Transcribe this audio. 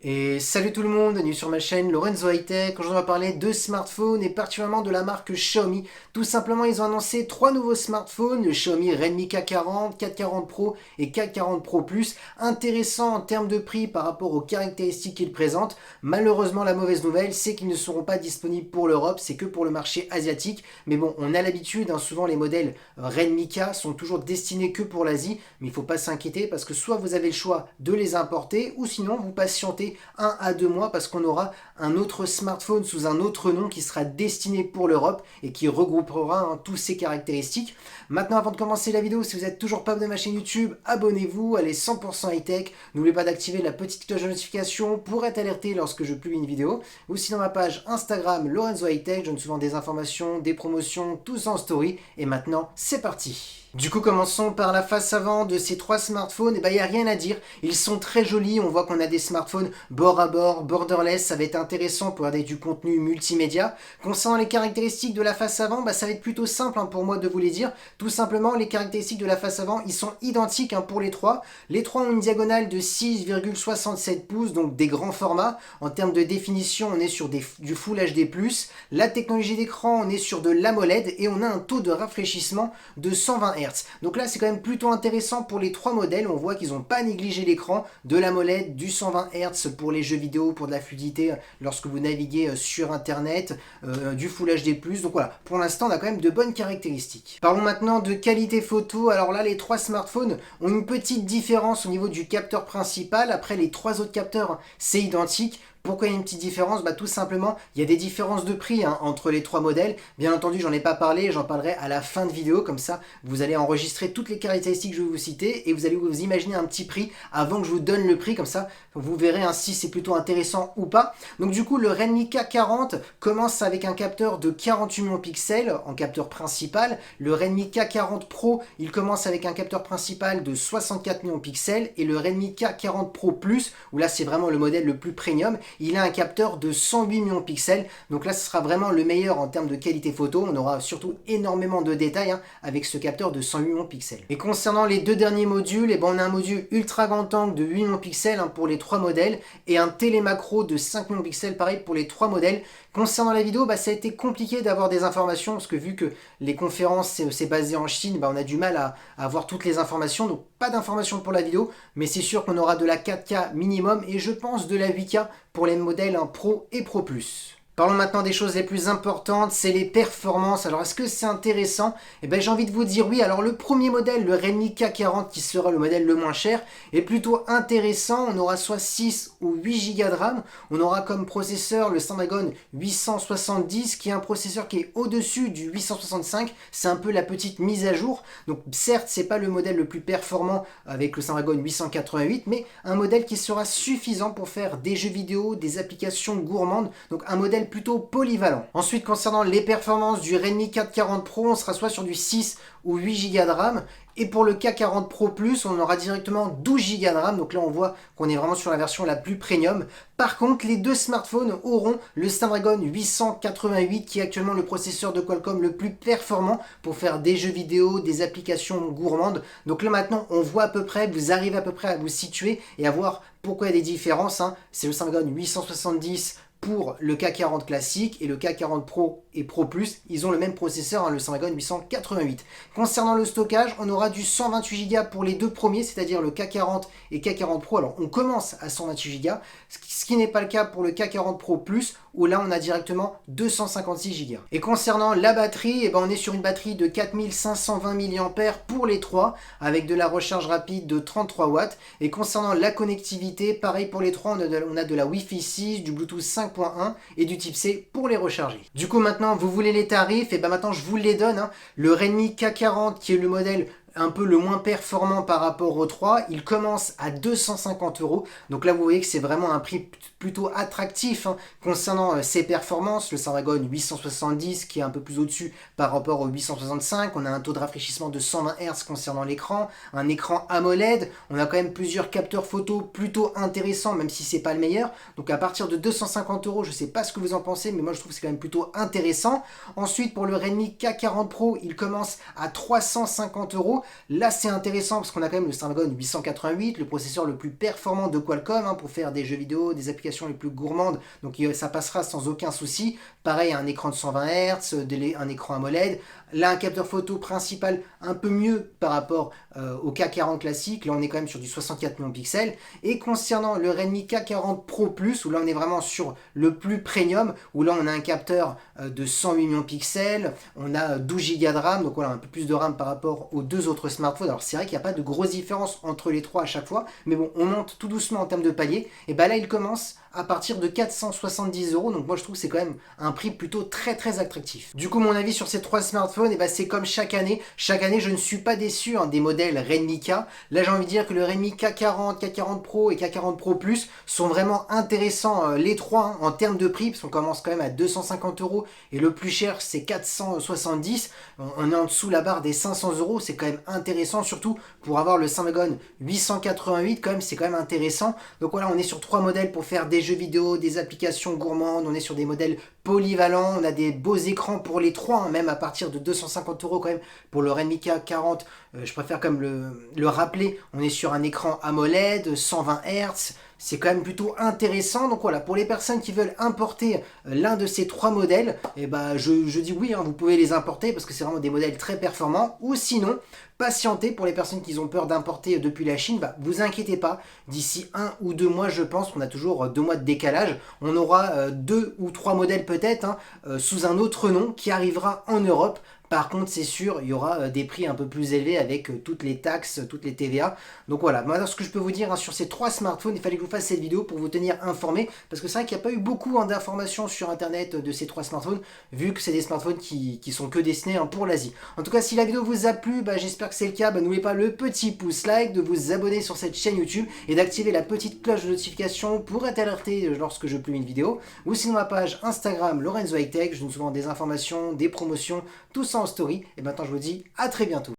Et salut tout le monde, bienvenue sur ma chaîne Lorenzo High Tech. Aujourd'hui on va parler de smartphones et particulièrement de la marque Xiaomi. Tout simplement ils ont annoncé trois nouveaux smartphones, le Xiaomi Redmi K40, K40 Pro et K40 Pro Plus. Intéressant en termes de prix par rapport aux caractéristiques qu'ils présentent. Malheureusement la mauvaise nouvelle c'est qu'ils ne seront pas disponibles pour l'Europe, c'est que pour le marché asiatique. Mais bon, on a l'habitude, souvent les modèles Redmi K sont toujours destinés que pour l'Asie. Mais il ne faut pas s'inquiéter parce que soit vous avez le choix de les importer ou sinon vous patientez 1 à 2 mois parce qu'on aura un autre smartphone sous un autre nom qui sera destiné pour l'Europe et qui regroupera tous ces caractéristiques. Maintenant, avant de commencer la vidéo, si vous n'êtes toujours pas de ma chaîne YouTube, abonnez-vous, allez 100% high-tech. N'oubliez pas d'activer la petite cloche de notification pour être alerté lorsque je publie une vidéo. Ou sinon ma page Instagram Lorenzo High-Tech, je donne souvent des informations, des promotions, tous en story. Et maintenant, c'est parti. Du coup, commençons par la face avant de ces trois smartphones. Et il n'y a rien à dire. Ils sont très jolis. On voit qu'on a des smartphones bord à bord, borderless. Ça va être intéressant pour regarder du contenu multimédia. Concernant les caractéristiques de la face avant, ça va être plutôt simple pour moi de vous les dire. Tout simplement, les caractéristiques de la face avant, ils sont identiques pour les trois. Les trois ont une diagonale de 6,67 pouces, donc des grands formats. En termes de définition, on est sur du Full HD+. La technologie d'écran, on est sur de l'AMOLED et on a un taux de rafraîchissement de 120 Hz. Donc là, c'est quand même plutôt intéressant pour les trois modèles. On voit qu'ils n'ont pas négligé l'écran, de l'AMOLED, du 120 Hz pour les jeux vidéo, pour de la fluidité lorsque vous naviguez sur Internet, du Full HD+. Donc voilà, pour l'instant, on a quand même de bonnes caractéristiques. Parlons maintenant de qualité photo. Alors là, les trois smartphones ont une petite différence au niveau du capteur principal. Après, les trois autres capteurs, c'est identique. Pourquoi il y a une petite différence? Tout simplement, il y a des différences de prix entre les trois modèles. Bien entendu, j'en ai pas parlé, j'en parlerai à la fin de vidéo. Comme ça, vous allez enregistrer toutes les caractéristiques que je vais vous citer et vous allez vous imaginer un petit prix avant que je vous donne le prix. Comme ça, vous verrez si c'est plutôt intéressant ou pas. Donc du coup, le Redmi K40 commence avec un capteur de 48 millions de pixels en capteur principal. Le Redmi K40 Pro, il commence avec un capteur principal de 64 millions de pixels. Et le Redmi K40 Pro Plus, où là c'est vraiment le modèle le plus premium, il a un capteur de 108 millions de pixels. Donc là, ce sera vraiment le meilleur en termes de qualité photo. On aura surtout énormément de détails avec ce capteur de 108 millions de pixels. Et concernant les deux derniers modules, on a un module ultra grand angle de 8 millions de pixels pour les trois modèles et un télémacro de 5 millions de pixels, pareil pour les trois modèles. Concernant la vidéo, ça a été compliqué d'avoir des informations parce que vu que les conférences c'est basé en Chine, on a du mal à avoir toutes les informations. Donc pas d'informations pour la vidéo, mais c'est sûr qu'on aura de la 4K minimum et je pense de la 8K pour les modèles Pro et Pro Plus. Parlons maintenant des choses les plus importantes, c'est les performances. Alors est-ce que c'est intéressant? J'ai envie de vous dire oui. Alors le premier modèle, le Redmi K40 qui sera le modèle le moins cher, est plutôt intéressant. On aura soit 6 ou 8 Go de RAM. On aura comme processeur le Snapdragon 870 qui est un processeur qui est au-dessus du 865. C'est un peu la petite mise à jour. Donc certes, c'est pas le modèle le plus performant avec le Snapdragon 888, mais un modèle qui sera suffisant pour faire des jeux vidéo, des applications gourmandes. Donc un modèle plutôt polyvalent. Ensuite, concernant les performances du Redmi K40 Pro, on sera soit sur du 6 ou 8 Go de RAM. Et pour le K40 Pro Plus, on aura directement 12 Go de RAM. Donc là, on voit qu'on est vraiment sur la version la plus premium. Par contre, les deux smartphones auront le Snapdragon 888 qui est actuellement le processeur de Qualcomm le plus performant pour faire des jeux vidéo, des applications gourmandes. Donc là, maintenant, on voit à peu près, vous arrivez à peu près à vous situer et à voir pourquoi il y a des différences. C'est le Snapdragon 870 pour le K40 classique et le K40 Pro et Pro Plus, ils ont le même processeur, le Snapdragon 888. Concernant le stockage, on aura du 128 Go pour les deux premiers, c'est-à-dire le K40 et K40 Pro. Alors on commence à 128 Go, ce qui n'est pas le cas pour le K40 Pro Plus, où là on a directement 256 Go. Et concernant la batterie, on est sur une batterie de 4520 mAh pour les trois, avec de la recharge rapide de 33 watts. Et concernant la connectivité, pareil pour les trois, on a de la Wi-Fi 6, du Bluetooth 5.1 et du type C pour les recharger. Du coup maintenant, vous voulez les tarifs, et maintenant je vous les donne. Le Redmi K40 qui est le modèle un peu le moins performant par rapport aux 3, il commence à 250 €. Donc là, vous voyez que c'est vraiment un prix plutôt attractif concernant ses performances. Le Snapdragon 870 qui est un peu plus au-dessus par rapport au 865. On a un taux de rafraîchissement de 120 Hz concernant l'écran, un écran AMOLED. On a quand même plusieurs capteurs photo plutôt intéressants, même si c'est pas le meilleur. Donc à partir de 250 €, je sais pas ce que vous en pensez, mais moi je trouve que c'est quand même plutôt intéressant. Ensuite, pour le Redmi K40 Pro, il commence à 350 €. Là, c'est intéressant parce qu'on a quand même le Snapdragon 888, le processeur le plus performant de Qualcomm pour faire des jeux vidéo, des applications les plus gourmandes. Donc ça passera sans aucun souci. Pareil, un écran de 120 Hz, un écran AMOLED. Là, un capteur photo principal un peu mieux par rapport au K40 classique. Là, on est quand même sur du 64 millions de pixels. Et concernant le Redmi K40 Pro Plus, où là, on est vraiment sur le plus premium, où là, on a un capteur de 108 millions de pixels. On a 12 Go de RAM, donc voilà, un peu plus de RAM par rapport aux deux autres smartphones. Alors, c'est vrai qu'il n'y a pas de grosse différence entre les trois à chaque fois, mais bon, on monte tout doucement en termes de palier. Et ben là, il commence à partir de 470 €. Donc moi je trouve que c'est quand même un prix plutôt très attractif. Du coup mon avis sur ces trois smartphones, et ben c'est comme chaque année. Chaque année je ne suis pas déçu des modèles Redmi K. Là j'ai envie de dire que le Redmi K40, K40 Pro et K40 Pro Plus sont vraiment intéressants les trois en termes de prix, parce qu'on commence quand même à 250 € et le plus cher c'est 470. On est en dessous la barre des 500 €, c'est quand même intéressant, surtout pour avoir le Snapdragon 888 quand même, c'est quand même intéressant. Donc voilà, on est sur trois modèles pour faire des jeux vidéo, des applications gourmandes, on est sur des modèles polyvalents, on a des beaux écrans pour les trois, même à partir de 250 € quand même pour le Redmi K40, je préfère quand même le rappeler, on est sur un écran AMOLED, 120 Hz, c'est quand même plutôt intéressant. Donc voilà, pour les personnes qui veulent importer l'un de ces trois modèles, et ben je dis oui, vous pouvez les importer parce que c'est vraiment des modèles très performants. Ou sinon, patientez pour les personnes qui ont peur d'importer depuis la Chine, vous inquiétez pas, d'ici 1 ou 2 mois je pense, on a toujours 2 mois de décalage, on aura 2 ou 3 modèles peut-être sous un autre nom qui arrivera en Europe. Par contre, c'est sûr, il y aura des prix un peu plus élevés avec toutes les taxes, toutes les TVA. Donc voilà, maintenant ce que je peux vous dire sur ces trois smartphones, il fallait que je vous fasse cette vidéo pour vous tenir informé, parce que c'est vrai qu'il n'y a pas eu beaucoup d'informations sur internet de ces trois smartphones, vu que c'est des smartphones qui sont que destinés pour l'Asie. En tout cas, si la vidéo vous a plu, j'espère que c'est le cas, n'oubliez pas le petit pouce like, de vous abonner sur cette chaîne YouTube et d'activer la petite cloche de notification pour être alerté lorsque je publie une vidéo. Ou sinon ma page Instagram Lorenzo High Tech, je donne souvent des informations, des promotions, tout ça en story. Et maintenant je vous dis à très bientôt.